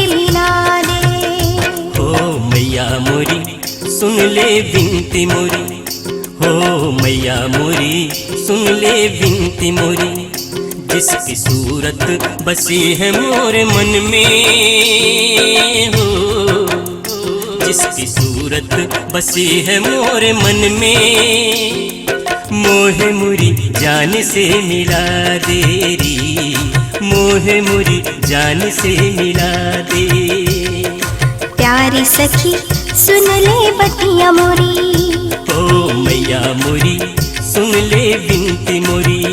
मिला दे। हो मैया मोरी सुन ले विनती मोरी, हो मैया मोरी सुन ले विनती मोरी, जिसकी सूरत बसी है मोरे मन में, हो जिसकी सूरत बसी है मोरे मन में, मोहे मुरी जान से मिला दे री, मोहे मुरी जान से मिला दे। प्यारी सखी सुन ले बतिया मोरी, ओ मैया मोरी सुन ले विनती मोरी।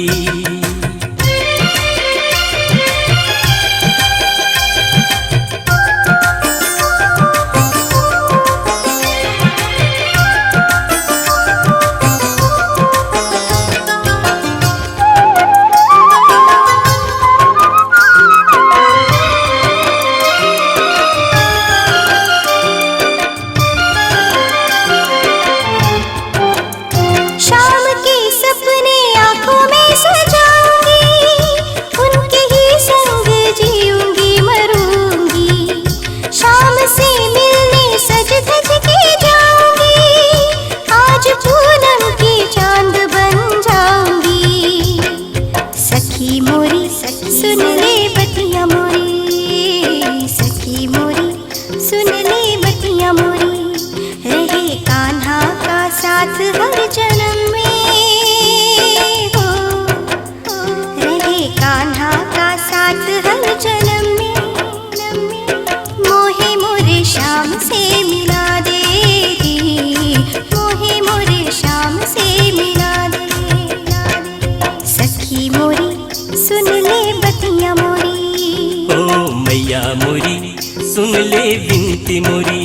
साथ हर जन्म में हो, रहे कान्हा का साथ हर जन्म में, मोहे मोरे शाम से मिला दे, मोहे मोरे शाम से मिला दे। सखी मोरी सुन ले बतिया मोरी, ओ मैया मोरी सुन ले विनती मोरी।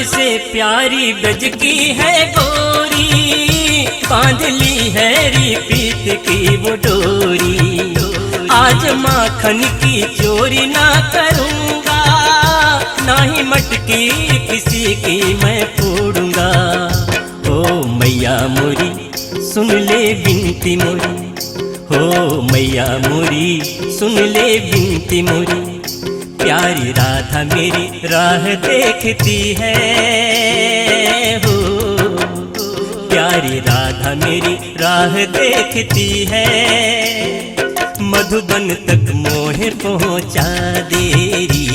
से प्यारी ब्रज की है गोरी, बांध ली है रिपीत की वो डोरी, आज माखन की चोरी ना करूँगा, ना ही मटकी किसी की मैं फोड़ूंगा। ओ मैया मोरी सुन ले विनती मोरी, हो मैया मोरी सुन ले विनती मोरी, प्यारी राधा मेरी राह देखती है, हो प्यारी राधा मेरी राह देखती है, मधुबन तक मोहे पहुँचा देरी,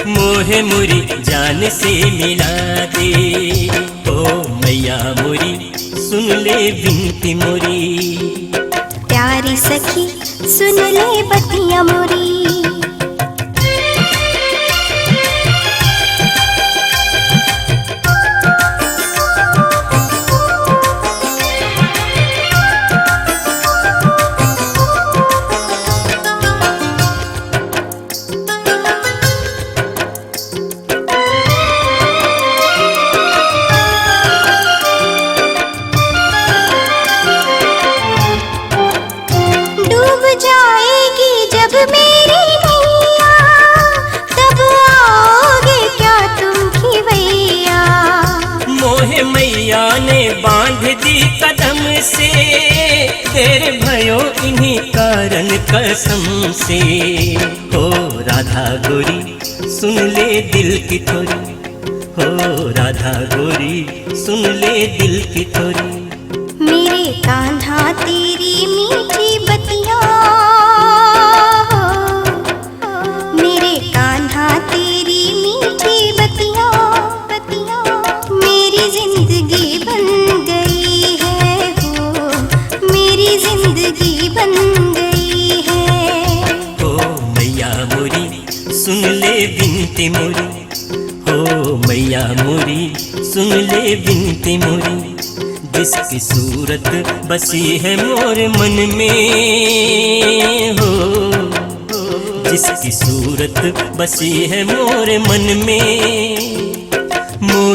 मोहे मुरी जान से मिला दे। ओ मैया मोरी सुन ले विनती मोरी, प्यारी सखी सुन ले बतिया मोरी। मैया ने बांध दी कदम से, तेरे भयो इन्हीं कारण कसम से, हो राधा गोरी सुन ले दिल की थोरी, हो राधा गोरी सुन ले दिल की थोरी, मेरे कान्हा तेरी मीठी बतिया, मेरे कान्हा तेरी मीठी बतिया, मेरी जिंदगी बन गई है, हो मेरी जिंदगी बन गई है। हो मैया मोरी सुन ले विनती मोरी, हो मैया मोरी सुन ले विनती मोरी, जिसकी सूरत बसी है मोरे मन में, हो जिसकी सूरत बसी है मोरे मन में,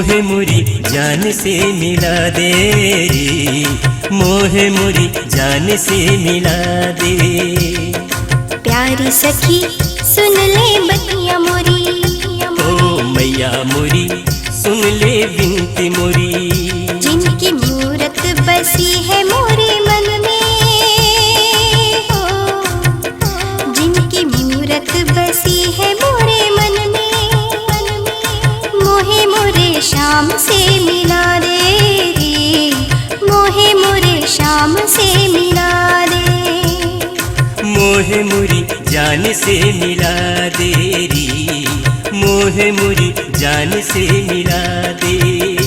मोहे मुरी जान से मिला दे रे, मोहे मुरी जान से मिला दे। प्यारी सखी सुन ले बतिया मोरी, ओ मैया मोरी सुन ले विनती मोरी। जिनकी मूरत बसी है मोरे मन में, हो जिनकी मूरत बसी है मोरे मन में, मोहे मोरे शाम से मिला दे रे, मोहे मोरे शाम से मिला दे। मोहे मुरी जान से मिला दे री, मोहे मुरी जान से मिला दे।